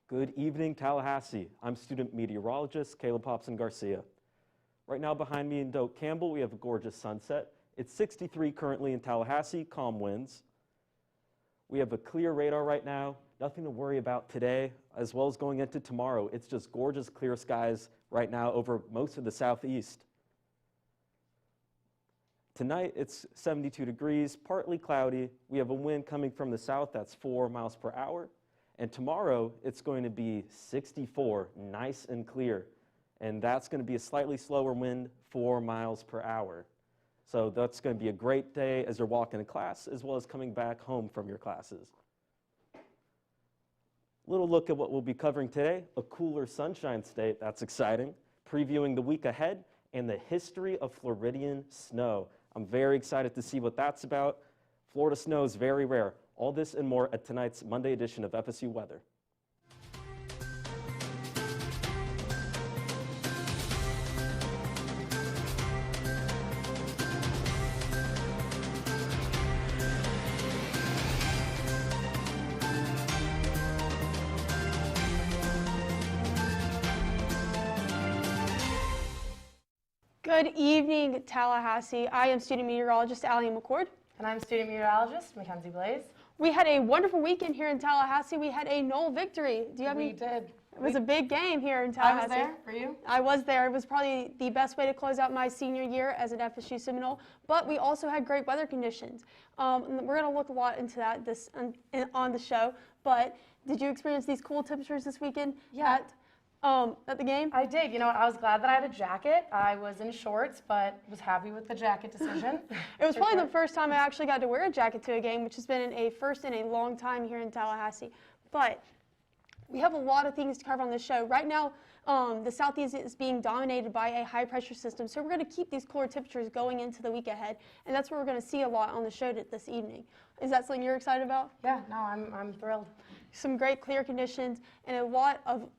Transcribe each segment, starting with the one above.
Good evening, Tallahassee. I'm student meteorologist Caleb Hobson Garcia. Right now behind me in Doak Campbell, we have a gorgeous sunset. It's 63 currently in Tallahassee, calm winds. We have a clear radar right now, nothing to worry about today, as well as going into tomorrow. It's just gorgeous clear skies right now over most of the southeast. Tonight, it's 72 degrees, partly cloudy. We have a wind coming from the south that's 4 miles per hour. And tomorrow, it's going to be 64, nice and clear. And that's going to be a slightly slower wind, 4 miles per hour. So that's going to be a great day as you're walking to class, as well as coming back home from your classes. Little look at what we'll be covering today, a cooler sunshine state, that's exciting. Previewing the week ahead and the history of Floridian snow. I'm very excited to see what that's about. Florida snow is very rare. All this and more at tonight's Monday edition of FSU Weather. Good evening, Tallahassee. I am student meteorologist Allie McCord. And I'm student meteorologist Mackenzie Blaze. We had a wonderful weekend here in Tallahassee. We had a Knoll victory. Do you have any? We did. It was a big game here in Tallahassee. I was there. Were you? I was there. It was probably the best way to close out my senior year as an FSU Seminole. But we also had great weather conditions. We're going to look a lot into that on the show. But did you experience these cool temperatures this weekend? Yeah. At the game? I did. You know, I was glad that I had a jacket. I was in shorts, but was happy with the jacket decision. It was probably the first time I actually got to wear a jacket to a game, which has been a first in a long time here in Tallahassee. But we have a lot of things to cover on this show. Right now, the southeast is being dominated by a high-pressure system, so we're going to keep these cooler temperatures going into the week ahead, and that's what we're going to see a lot on the show this evening. Is that something you're excited about? Yeah, no, I'm thrilled. Some great clear conditions and a lot of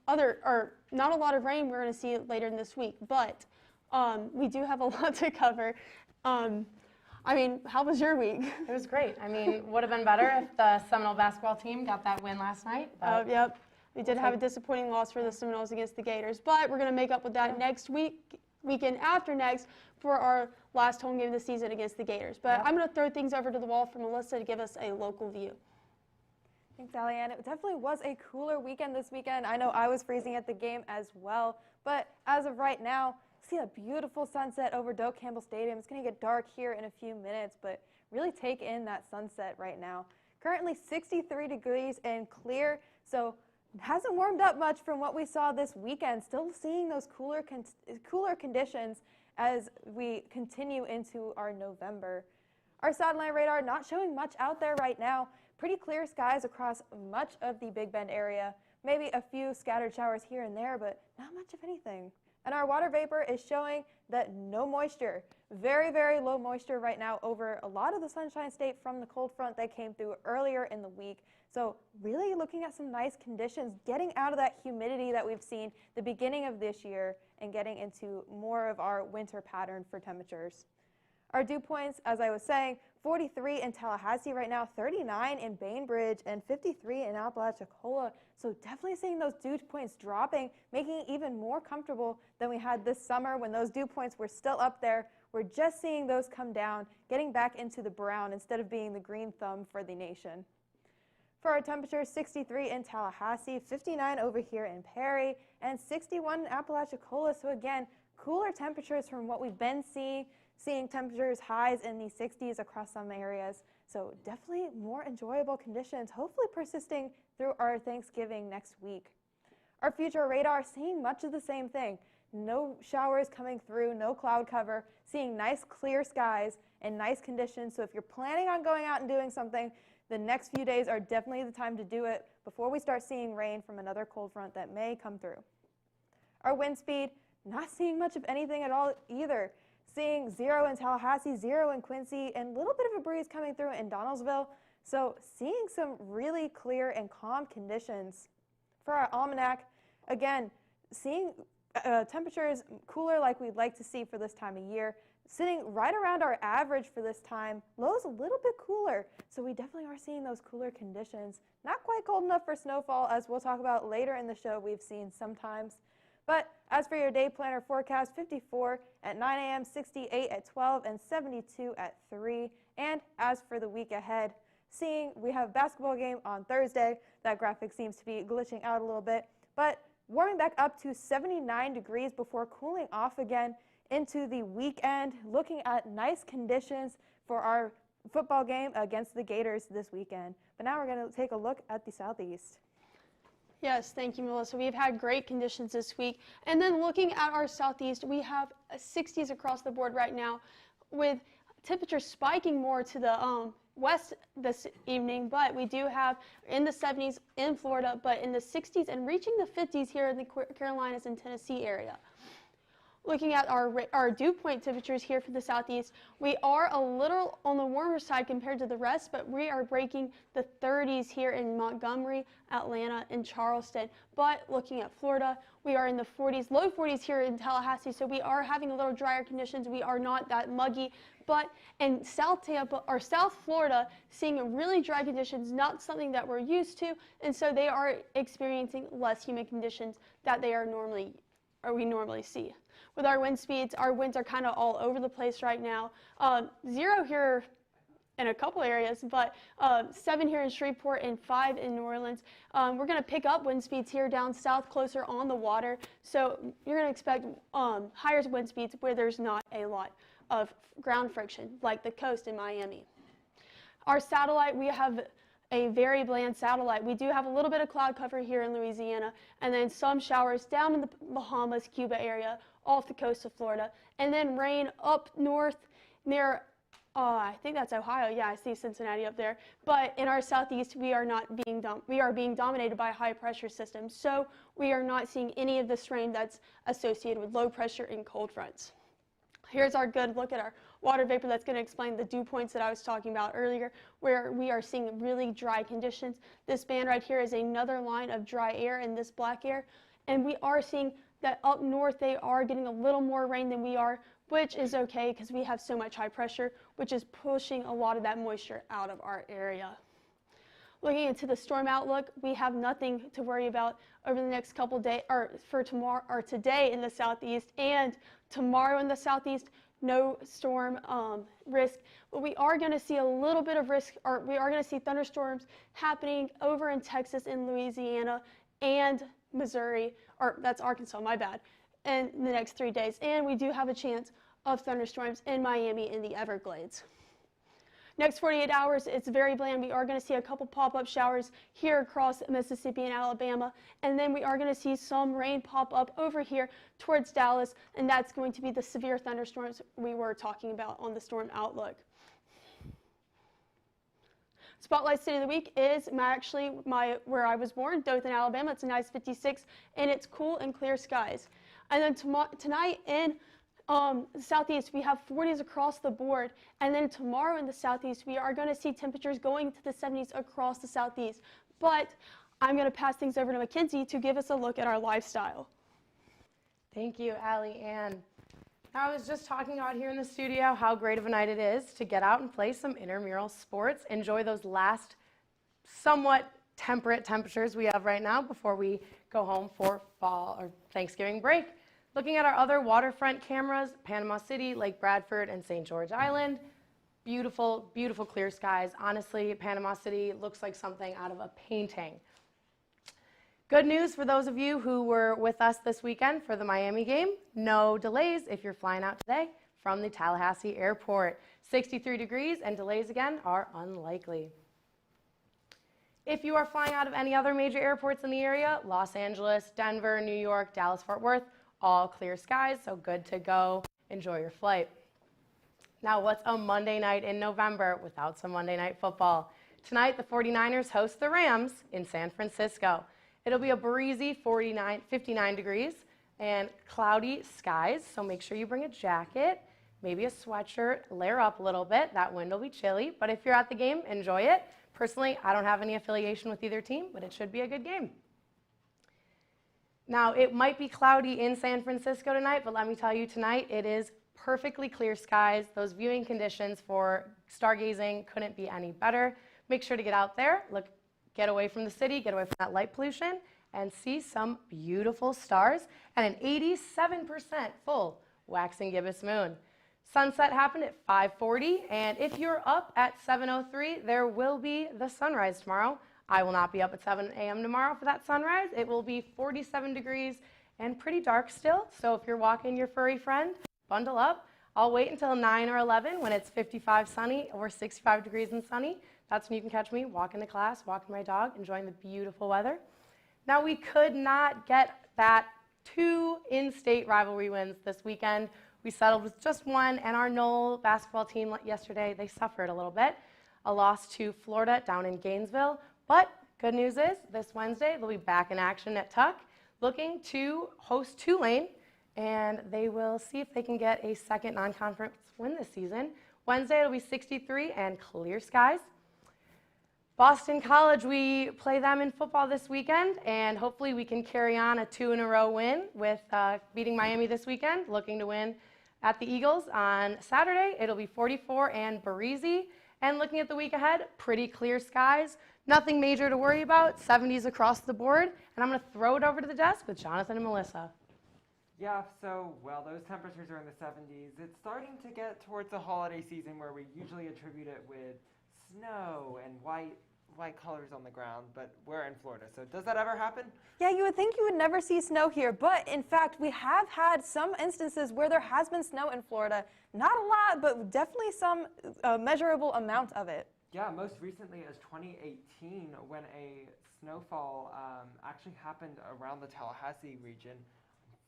not a lot of rain we're going to see later in this week, but we do have a lot to cover. I mean, how was your week? It was great. I mean, would have been better if the Seminole basketball team got that win last night. Yep. We did have a disappointing loss for the Seminoles against the Gators, but we're going to make up with that next weekend after next for our last home game of the season against the Gators. But I'm going to throw things over to the wall for Melissa to give us a local view. Thanks, Allie-Ann. It definitely was a cooler weekend this weekend. I know I was freezing at the game as well, but as of right now, see a beautiful sunset over Doak Campbell Stadium. It's going to get dark here in a few minutes, but really take in that sunset right now. Currently 63 degrees and clear, so it hasn't warmed up much from what we saw this weekend. Still seeing those cooler conditions as we continue into our November. Our satellite radar not showing much out there right now. Pretty clear skies across much of the Big Bend area. Maybe a few scattered showers here and there, but not much of anything. And our water vapor is showing that no moisture. Very, very low moisture right now over a lot of the Sunshine State from the cold front that came through earlier in the week. So really looking at some nice conditions, getting out of that humidity that we've seen the beginning of this year and getting into more of our winter pattern for temperatures. Our dew points, as I was saying, 43 in Tallahassee right now, 39 in Bainbridge, and 53 in Apalachicola. So definitely seeing those dew points dropping, making it even more comfortable than we had this summer when those dew points were still up there. We're just seeing those come down, getting back into the brown instead of being the green thumb for the nation. For our temperatures, 63 in Tallahassee, 59 over here in Perry, and 61 in Apalachicola. So again, cooler temperatures from what we've been seeing temperatures highs in the 60s across some areas. So definitely more enjoyable conditions, hopefully persisting through our Thanksgiving next week. Our future radar seeing much of the same thing. No showers coming through, no cloud cover, seeing nice clear skies and nice conditions. So if you're planning on going out and doing something, the next few days are definitely the time to do it before we start seeing rain from another cold front that may come through. Our wind speed, not seeing much of anything at all either. Seeing 0 in Tallahassee, 0 in Quincy, and a little bit of a breeze coming through in Donaldsville. So seeing some really clear and calm conditions. For our almanac, again, seeing temperatures cooler like we'd like to see for this time of year. sitting right around our average for this time. Lows a little bit cooler, so we definitely are seeing those cooler conditions. Not quite cold enough for snowfall, as we'll talk about later in the show we've seen sometimes. But as for your day planner forecast, 54 at 9 a.m., 68 at 12, and 72 at 3. And as for the week ahead, seeing we have a basketball game on Thursday. That graphic seems to be glitching out a little bit, but warming back up to 79 degrees before cooling off again into the weekend. Looking at nice conditions for our football game against the Gators this weekend. But now we're going to take a look at the Southeast. Yes, thank you, Melissa. We've had great conditions this week. And then looking at our Southeast, we have 60s across the board right now, with temperatures spiking more to the west this evening, but we do have in the 70s in Florida, but in the 60s and reaching the 50s here in the Carolinas and Tennessee area. Looking at our dew point temperatures here for the Southeast, we are a little on the warmer side compared to the rest, but we are breaking the 30s here in Montgomery, Atlanta, and Charleston. But looking at Florida, we are in the 40s, low 40s here in Tallahassee, so we are having a little drier conditions. We are not that muggy, but in South Tampa or South Florida, seeing really dry conditions, not something that we're used to, and so they are experiencing less humid conditions that we normally see. With our wind speeds, our winds are kind of all over the place right now. 0 here in a couple areas, but 7 here in Shreveport and 5 in New Orleans. We're going to pick up wind speeds here down south closer on the water, so you're going to expect higher wind speeds where there's not a lot of ground friction, like the coast in Miami. Our satellite, we have a very bland satellite. We do have a little bit of cloud cover here in Louisiana, and then some showers down in the Bahamas, Cuba area, off the coast of Florida, and then rain up north near, I think that's Ohio. Yeah, I see Cincinnati up there. But in our Southeast, we are being dominated by a high pressure system, so we are not seeing any of this rain that's associated with low pressure and cold fronts. Here's our good look at our water vapor that's going to explain the dew points that I was talking about earlier, where we are seeing really dry conditions. This band right here is another line of dry air and this black air, and we are seeing that up north they are getting a little more rain than we are, which is okay because we have so much high pressure, which is pushing a lot of that moisture out of our area. Looking into the storm outlook, we have nothing to worry about over the next couple days, or for tomorrow or today in the Southeast, and tomorrow in the Southeast, no storm risk. But we are going to see a little bit of risk, or we are going to see thunderstorms happening over in Texas and Louisiana and Missouri, or that's Arkansas, my bad, in the next 3 days. And we do have a chance of thunderstorms in Miami in the Everglades. Next 48 hours, it's very bland. We are going to see a couple pop-up showers here across Mississippi and Alabama, and then we are going to see some rain pop up over here towards Dallas, and that's going to be the severe thunderstorms we were talking about on the storm outlook. Spotlight City of the Week is where I was born, Dothan, Alabama. It's a nice 56, and it's cool and clear skies. And then tonight in the Southeast, we have 40s across the board, and then tomorrow in the Southeast, we are going to see temperatures going to the 70s across the Southeast. But I'm going to pass things over to Mackenzie to give us a look at our lifestyle. Thank you, Allie Ann. I was just talking out here in the studio how great of a night it is to get out and play some intramural sports, enjoy those last somewhat temperate temperatures we have right now before we go home for fall or Thanksgiving break. Looking at our other waterfront cameras, Panama City, Lake Bradford, and St. George Island, beautiful, beautiful clear skies. Honestly, Panama City looks like something out of a painting. Good news for those of you who were with us this weekend for the Miami game. No delays if you're flying out today from the Tallahassee airport. 63 degrees and delays again are unlikely. If you are flying out of any other major airports in the area, Los Angeles, Denver, New York, Dallas, Fort Worth, all clear skies, so good to go. Enjoy your flight. Now, what's a Monday night in November without some Monday Night Football? Tonight, the 49ers host the Rams in San Francisco. It'll be a breezy 59 degrees and cloudy skies, so make sure you bring a jacket, maybe a sweatshirt, layer up a little bit. That wind will be chilly, but if you're at the game, enjoy it. Personally, I don't have any affiliation with either team, but it should be a good game. Now, it might be cloudy in San Francisco tonight, but let me tell you tonight, it is perfectly clear skies. Those viewing conditions for stargazing couldn't be any better. Make sure to get out there, get away from the city, get away from that light pollution, and see some beautiful stars and an 87% full waxing gibbous moon. Sunset happened at 5:40, and if you're up at 7:03, there will be the sunrise tomorrow. I will not be up at 7 a.m. tomorrow for that sunrise. It will be 47 degrees and pretty dark still, so if you're walking your furry friend, bundle up. I'll wait until 9 or 11 when it's 55 sunny or 65 degrees and sunny. That's when you can catch me walking to class, walking my dog, enjoying the beautiful weather. Now, we could not get that 2 in-state rivalry wins this weekend. We settled with just one, and our Knoll basketball team yesterday, they suffered a little bit. A loss to Florida down in Gainesville. But good news is, this Wednesday, they'll be back in action at Tuck, looking to host Tulane, and they will see if they can get a second non-conference win this season. Wednesday, it'll be 63 and clear skies. Boston College, we play them in football this weekend, and hopefully we can carry on a 2-in-a-row win with beating Miami this weekend, looking to win at the Eagles on Saturday. It'll be 44 and breezy, and looking at the week ahead, pretty clear skies, nothing major to worry about, 70s across the board, and I'm going to throw it over to the desk with Jonathan and Melissa. Yeah, so, well, those temperatures are in the 70s. It's starting to get towards the holiday season where we usually attribute it with snow and white colors on the ground, but we're in Florida, so does that ever happen? Yeah, you would think you would never see snow here, but in fact, we have had some instances where there has been snow in Florida. Not a lot, but definitely some measurable amount of it. Yeah, most recently as 2018 when a snowfall actually happened around the Tallahassee region.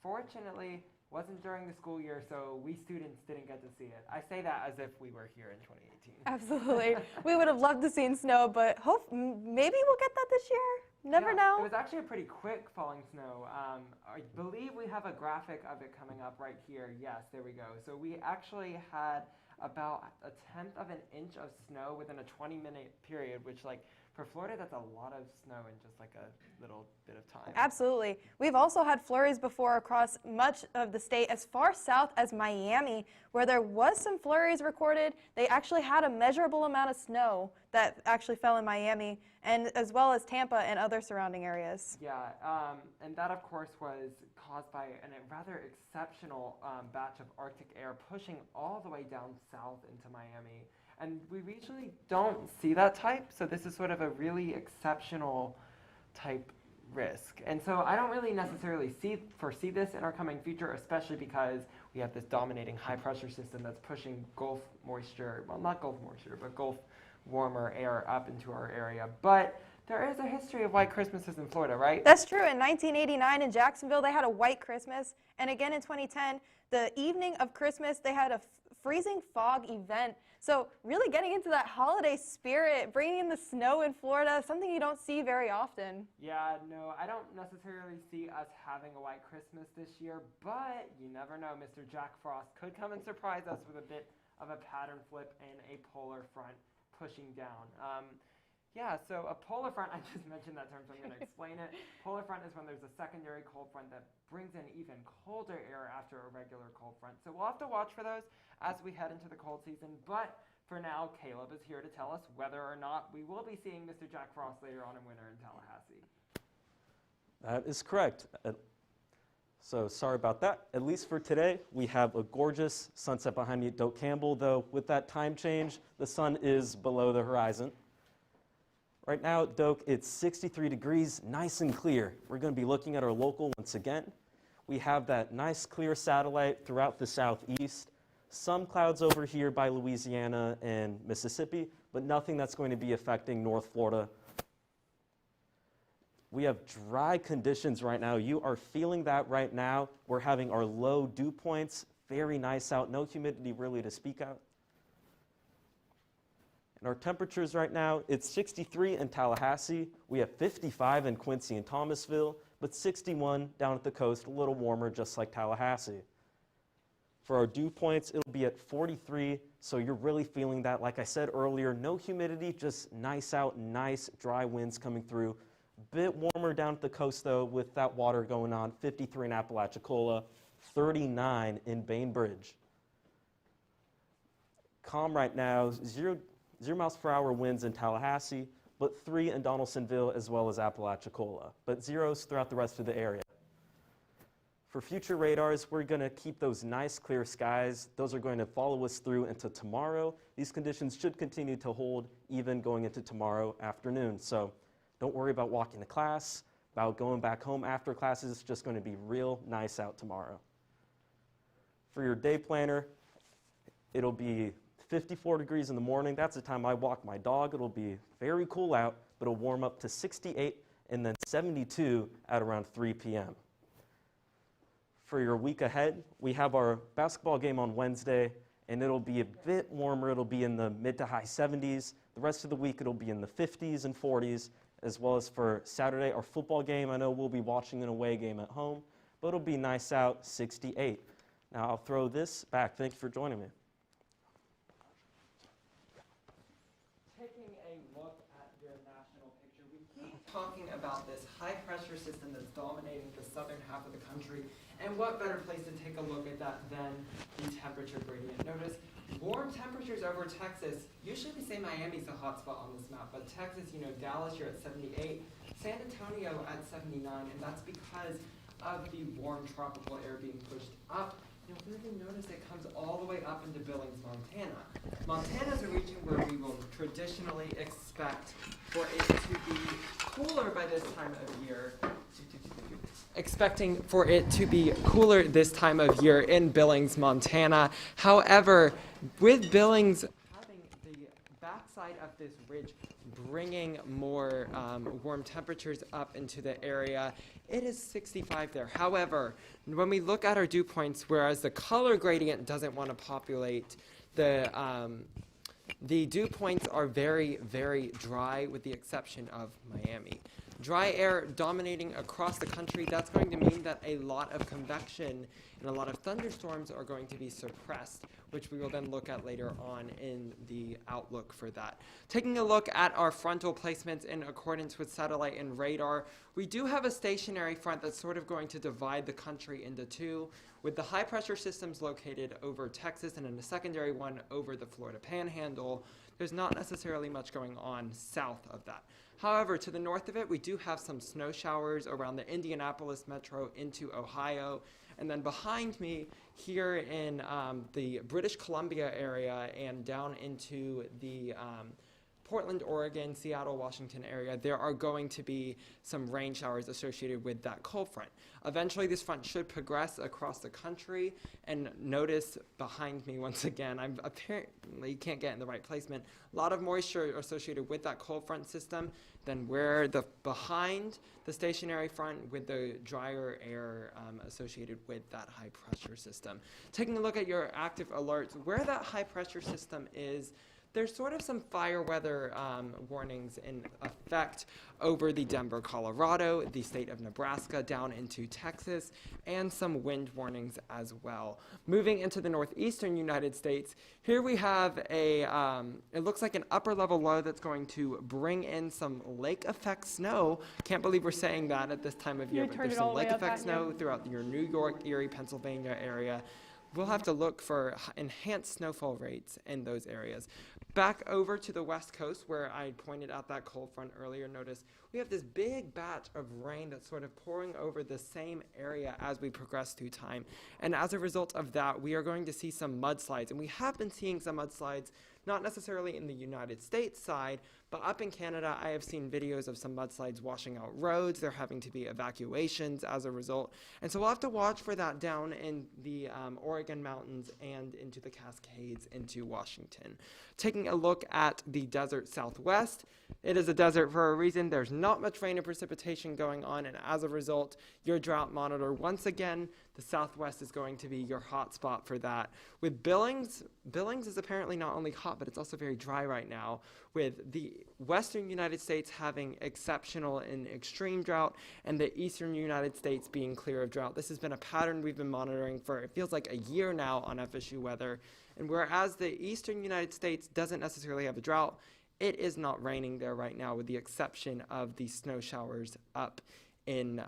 Fortunately, wasn't during the school year, so we students didn't get to see it. I say that as if we were here in 2018. Absolutely. We would have loved to see snow, but maybe we'll get that this year. Never know. It was actually a pretty quick falling snow. I believe we have a graphic of it coming up right here. Yes, there we go. So we actually had about 1/10 of an inch of snow within a 20-minute period, which, like, for Florida, that's a lot of snow in just like a little bit of time. Absolutely. We've also had flurries before across much of the state, as far south as Miami, where there was some flurries recorded. They actually had a measurable amount of snow that actually fell in Miami, and as well as Tampa and other surrounding areas. Yeah, and that, of course, was caused by a rather exceptional batch of Arctic air pushing all the way down south into Miami. And we usually don't see that type, so this is sort of a really exceptional type risk. And so I don't really necessarily foresee this in our coming future, especially because we have this dominating high pressure system that's pushing Gulf moisture, well, not Gulf moisture, but Gulf warmer air up into our area. But there is a history of white Christmases in Florida, right? That's true. In 1989 in Jacksonville, they had a white Christmas. And again in 2010, the evening of Christmas, they had a freezing fog event. So really getting into that holiday spirit, bringing in the snow in Florida, something you don't see very often. Yeah, no, I don't necessarily see us having a white Christmas this year, but you never know. Mr. Jack Frost could come and surprise us with a bit of a pattern flip and a polar front pushing down. Yeah, so a polar front, I just mentioned that term, so I'm going to explain it. Polar front is when there's a secondary cold front that brings in even colder air after a regular cold front. So we'll have to watch for those as we head into the cold season. But for now, Caleb is here to tell us whether or not we will be seeing Mr. Jack Frost later on in winter in Tallahassee. That is correct. So sorry about that. At least for today, we have a gorgeous sunset behind me at Doak Campbell, though with that time change, the sun is below the horizon. Right now at Doak, it's 63 degrees, nice and clear. We're going to be looking at our local once again. We have that nice clear satellite throughout the southeast. Some clouds over here by Louisiana and Mississippi, but nothing that's going to be affecting North Florida. We have dry conditions right now. You are feeling that right now. We're having our low dew points, very nice out, no humidity really to speak of. And our temperatures right now, it's 63 in Tallahassee. We have 55 in Quincy and Thomasville, but 61 down at the coast, a little warmer, just like Tallahassee. For our dew points, it'll be at 43, so you're really feeling that. Like I said earlier, no humidity, just nice out, nice dry winds coming through. Bit warmer down at the coast, though, with that water going on. 53 in Apalachicola, 39 in Bainbridge. Calm right now, 0 miles per hour winds in Tallahassee, but 3 in Donaldsonville as well as Apalachicola, but zeros throughout the rest of the area. For future radars, we're going to keep those nice clear skies. Those are going to follow us through into tomorrow. These conditions should continue to hold even going into tomorrow afternoon. So don't worry about walking to class, about going back home after classes. It's just going to be real nice out tomorrow. For your day planner, it'll be 54 degrees in the morning. That's the time I walk my dog. It'll be very cool out, but it'll warm up to 68 and then 72 at around 3 p.m. For your week ahead, we have our basketball game on Wednesday, and it'll be a bit warmer. It'll be in the mid to high 70s. The rest of the week, it'll be in the 50s and 40s, as well as for Saturday, our football game. I know we'll be watching an away game at home, but it'll be nice out, 68. Now, I'll throw this back. Thank you for joining me. Taking a look at your national picture, we keep talking about this high pressure system that's dominating the southern half of the country. And what better place to take a look at that than the temperature gradient? Notice warm temperatures over Texas. Usually we say Miami's a hot spot on this map, but Texas, Dallas, you're at 78, San Antonio at 79, and that's because of the warm tropical air being pushed up. You'll really notice it comes all the way up into Billings, Montana. Montana is a region where we will traditionally expect for it to be cooler by this time of year. Expecting for it to be cooler this time of year in Billings, Montana. However, with Billings having the backside of this ridge bringing more warm temperatures up into the area, it is 65 there. However, when we look at our dew points, whereas the color gradient doesn't want to populate, the dew points are very, very dry with the exception of Miami. Dry air dominating across the country, that's going to mean that a lot of convection and a lot of thunderstorms are going to be suppressed, which we will then look at later on in the outlook for that. Taking a look at our frontal placements in accordance with satellite and radar, we do have a stationary front that's sort of going to divide the country into two, with the high pressure systems located over Texas and then a secondary one over the Florida Panhandle. There's not necessarily much going on south of that. However, to the north of it, we do have some snow showers around the Indianapolis metro into Ohio. And then behind me here in the British Columbia area and down into the Portland, Oregon, Seattle, Washington area, there are going to be some rain showers associated with that cold front. Eventually, this front should progress across the country, and notice behind me once again, I'm apparently can't get in the right placement, a lot of moisture associated with that cold front system, then where the behind the stationary front with the drier air associated with that high pressure system. Taking a look at your active alerts, where that high pressure system is, there's sort of some fire weather warnings in effect over the Denver, Colorado, the state of Nebraska, down into Texas, and some wind warnings as well. Moving into the northeastern United States, here we have a, it looks like an upper level low that's going to bring in some lake effect snow. Can't believe we're saying that at this time of year, but there's some lake effect snow throughout your New York, Erie, Pennsylvania area. We'll have to look for enhanced snowfall rates in those areas. Back over to the west coast where I pointed out that cold front earlier, notice we have this big batch of rain that's sort of pouring over the same area as we progress through time. And as a result of that, we are going to see some mudslides. And we have been seeing some mudslides, not necessarily in the United States side, but up in Canada, I have seen videos of some mudslides washing out roads. There having to be evacuations as a result. And so we'll have to watch for that down in the Oregon mountains and into the Cascades into Washington. Taking a look at the desert southwest, it is a desert for a reason. There's not much rain and precipitation going on, and as a result, your drought monitor, once again, the southwest is going to be your hot spot for that. With Billings is apparently not only hot, but it's also very dry right now, with the western United States having exceptional and extreme drought, and the eastern United States being clear of drought. This has been a pattern we've been monitoring for, it feels like a year now on FSU weather. And whereas the eastern United States doesn't necessarily have a drought, it is not raining there right now, with the exception of the snow showers up in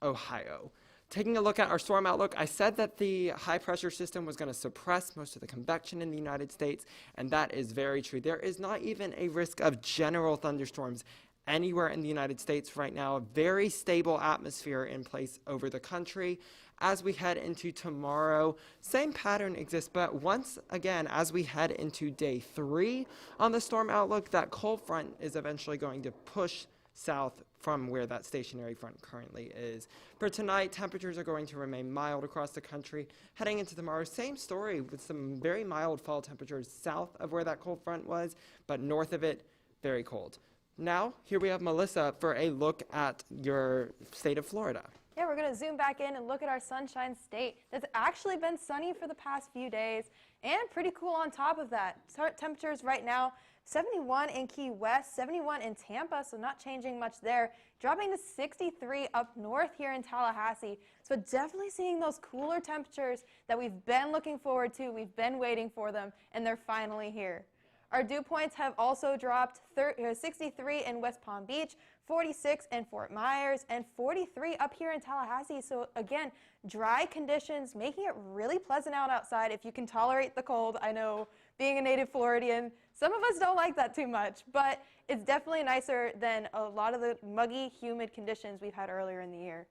Ohio. Taking a look at our storm outlook, I said that the high pressure system was going to suppress most of the convection in the United States, and that is very true. There is not even a risk of general thunderstorms anywhere in the United States right now. A very stable atmosphere in place over the country. As we head into tomorrow, same pattern exists, but once again, as we head into day 3 on the storm outlook, that cold front is eventually going to push south from where that stationary front currently is. For tonight, temperatures are going to remain mild across the country. Heading into tomorrow, same story with some very mild fall temperatures south of where that cold front was, but north of it, very cold. Now, here we have Melissa for a look at your state of Florida. Yeah, we're going to zoom back in and look at our Sunshine State. That's actually been sunny for the past few days and pretty cool on top of that. Temperatures right now, 71 in Key West, 71 in Tampa, so not changing much there. Dropping to 63 up north here in Tallahassee. So definitely seeing those cooler temperatures that we've been looking forward to, we've been waiting for them, and they're finally here. Our dew points have also dropped 63 in West Palm Beach, 46 in Fort Myers, and 43 up here in Tallahassee. So again, dry conditions, making it really pleasant outside if you can tolerate the cold. I know being a native Floridian, some of us don't like that too much, but it's definitely nicer than a lot of the muggy, humid conditions we've had earlier in the year.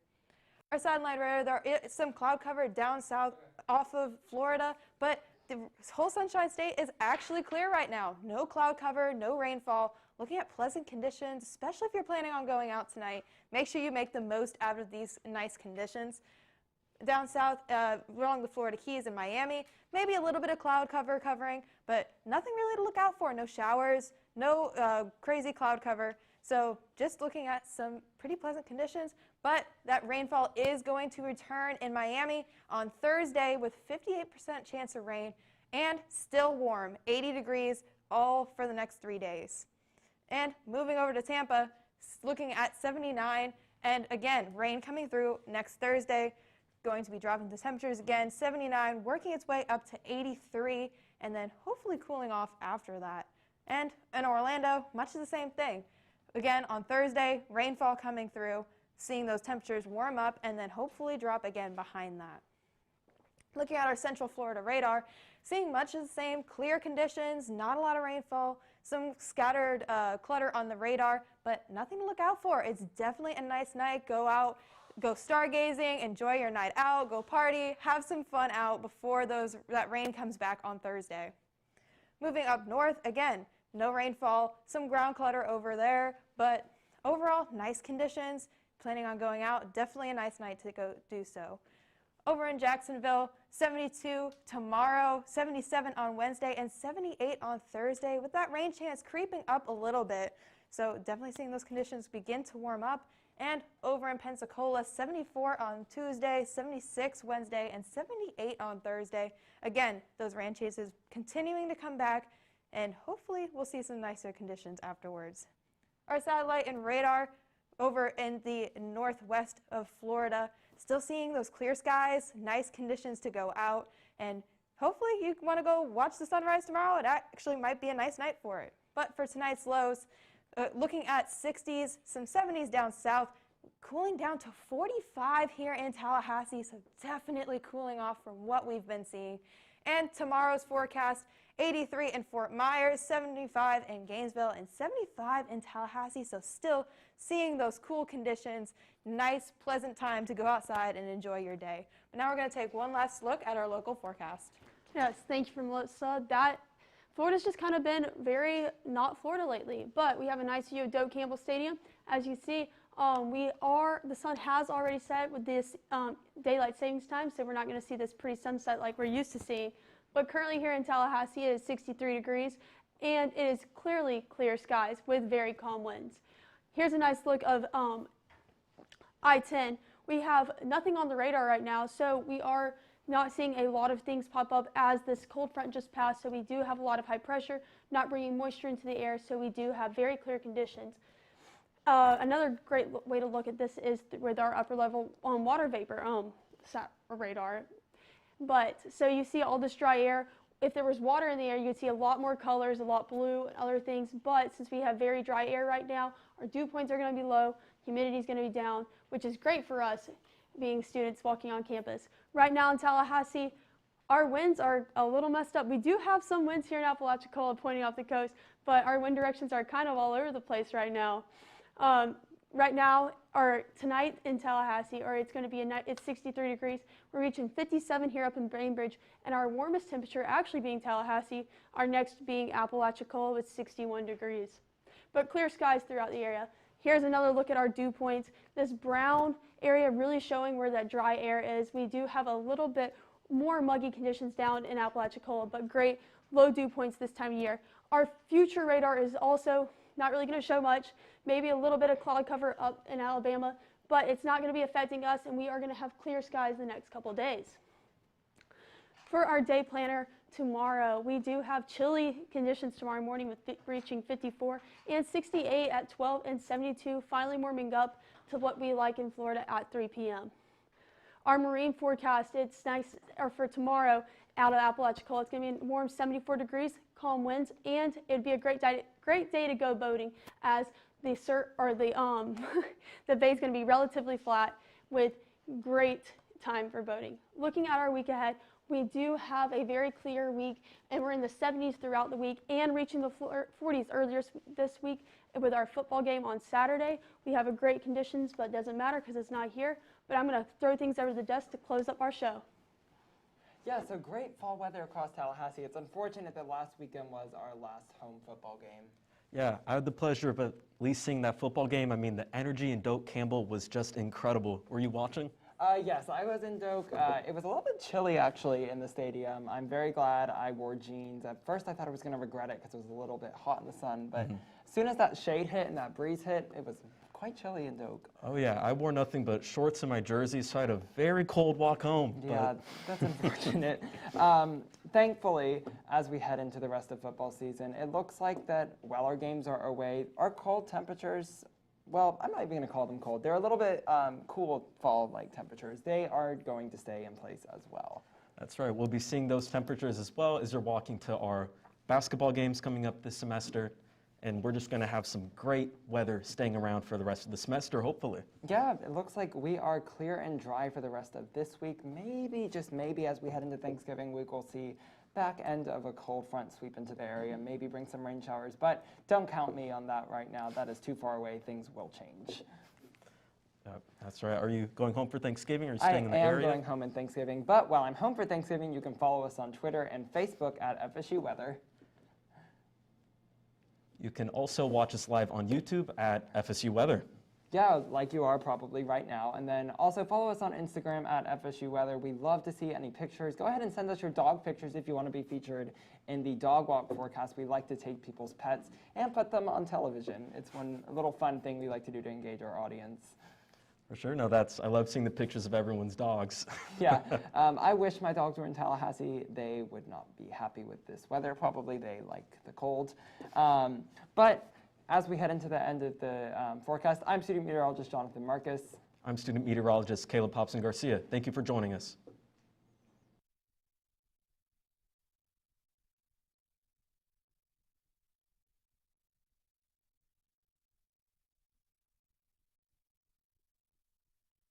Our satellite radar, there is some cloud cover down south off of Florida, but the whole Sunshine State is actually clear right now. No cloud cover, no rainfall. Looking at pleasant conditions, especially if you're planning on going out tonight. Make sure you make the most out of these nice conditions. Down south, along the Florida Keys and Miami, maybe a little bit of cloud covering, but nothing really to look out for. No showers, no crazy cloud cover. So just looking at some pretty pleasant conditions, but that rainfall is going to return in Miami on Thursday with 58% chance of rain and still warm, 80 degrees, all for the next 3 days. And moving over to Tampa, looking at 79, and again, rain coming through next Thursday, going to be dropping the temperatures again, 79, working its way up to 83, and then hopefully cooling off after that. And in Orlando, much the same thing. Again, on Thursday, rainfall coming through, seeing those temperatures warm up and then hopefully drop again behind that. Looking at our Central Florida radar, seeing much of the same, clear conditions, not a lot of rainfall, some scattered clutter on the radar, but nothing to look out for. It's definitely a nice night. Go out, go stargazing, enjoy your night out, go party, have some fun out before that rain comes back on Thursday. Moving up north, again, no rainfall, some ground clutter over there, but overall, nice conditions. Planning on going out, definitely a nice night to go do so. Over in Jacksonville, 72 tomorrow, 77 on Wednesday, and 78 on Thursday, with that rain chance creeping up a little bit. So definitely seeing those conditions begin to warm up. And over in Pensacola, 74 on Tuesday, 76 Wednesday, and 78 on Thursday. Again, those rain chances continuing to come back, and hopefully we'll see some nicer conditions afterwards. Our satellite and radar over in the northwest of Florida, still seeing those clear skies, nice conditions to go out, and hopefully you want to go watch the sunrise tomorrow. It actually might be a nice night for it. But for tonight's lows, looking at 60s, some 70s down south, cooling down to 45 here in Tallahassee, so definitely cooling off from what we've been seeing. And tomorrow's forecast, 83 in Fort Myers, 75 in Gainesville, and 75 in Tallahassee, so still seeing those cool conditions, nice, pleasant time to go outside and enjoy your day. But now we're going to take one last look at our local forecast. Yes, thank you, Melissa. Florida's just kind of been very not Florida lately, but we have a nice view of Doak Campbell Stadium. As you see, the sun has already set with this daylight savings time, so we're not going to see this pretty sunset like we're used to seeing. But currently here in Tallahassee, it is 63 degrees, and it is clearly clear skies with very calm winds. Here's a nice look of I-10. We have nothing on the radar right now, so we are not seeing a lot of things pop up as this cold front just passed, so we do have a lot of high pressure, not bringing moisture into the air, so we do have very clear conditions. Another great way to look at this is with our upper level water vapor radar. But so you see all this dry air. If there was water in the air, you'd see a lot more colors, a lot blue and other things. But since we have very dry air right now, our dew points are going to be low, humidity is going to be down, which is great for us. being students walking on campus. Right now in Tallahassee, our winds are a little messed up. We do have some winds here in Apalachicola pointing off the coast, but our wind directions are kind of all over the place right now. Right now, or tonight in Tallahassee, or it's going to be it's 63 degrees. We're reaching 57 here up in Bainbridge, and our warmest temperature actually being Tallahassee, our next being Apalachicola with 61 degrees. But clear skies throughout the area. Here's another look at our dew points. This brown area really showing where that dry air is. We do have a little bit more muggy conditions down in Apalachicola, but great low dew points this time of year. Our future radar is also not really going to show much, maybe a little bit of cloud cover up in Alabama, but it's not going to be affecting us, and we are going to have clear skies the next couple days. For our day planner tomorrow, we do have chilly conditions tomorrow morning with reaching 54 and 68 at 12 and 72, finally warming up to what we like in Florida at 3 p.m. Our marine forecast, it's nice, or for tomorrow out of Apalachicola, it's going to be a warm 74 degrees, calm winds, and it'd be a great day to go boating as the the bay is going to be relatively flat with great time for boating. Looking at our week ahead, we do have a very clear week, and we're in the 70s throughout the week and reaching the 40s earlier this week with our football game on Saturday. We have a great conditions, but it doesn't matter because it's not here. But I'm going to throw things over the desk to close up our show. Yeah, so great fall weather across Tallahassee. It's unfortunate that last weekend was our last home football game. Yeah, I had the pleasure of at least seeing that football game. I mean, the energy in Doak Campbell was just incredible. Were you watching? Yes, I was in Doak. It was a little bit chilly, actually, in the stadium. I'm very glad I wore jeans. At first, I thought I was going to regret it because it was a little bit hot in the sun. But as soon as that shade hit and that breeze hit, it was quite chilly in Doak. Oh, yeah. I wore nothing but shorts and my jersey, so I had a very cold walk home. Yeah, that's unfortunate. Thankfully, as we head into the rest of football season, it looks like that while our games are away, our cold temperatures, well, I'm not even going to call them cold. They're a little bit cool fall-like temperatures. They are going to stay in place as well. That's right. We'll be seeing those temperatures as well as you're walking to our basketball games coming up this semester. And we're just going to have some great weather staying around for the rest of the semester, hopefully. Yeah, it looks like we are clear and dry for the rest of this week. Maybe, just maybe, as we head into Thanksgiving week, we'll see back end of a cold front sweep into the area, maybe bring some rain showers. But don't count me on that right now. That is too far away. Things will change. That's right. Are you going home for Thanksgiving or are you staying in the I am area? going home in Thanksgiving. But while I'm home for Thanksgiving, you can follow us on Twitter and Facebook at FSU Weather. You can also watch us live on YouTube at FSU Weather. Yeah, like you are probably right now. And then also follow us on Instagram at FSU Weather. We love to see any pictures. Go ahead and send us your dog pictures if you want to be featured in the dog walk forecast. We like to take people's pets and put them on television. It's a little fun thing we like to do to engage our audience. For sure. No, I love seeing the pictures of everyone's dogs. Yeah, I wish my dogs were in Tallahassee. They would not be happy with this weather. Probably they like the cold. But as we head into the end of the forecast, I'm student meteorologist Jonathan Marcus. I'm student meteorologist Caleb Popson Garcia. Thank you for joining us.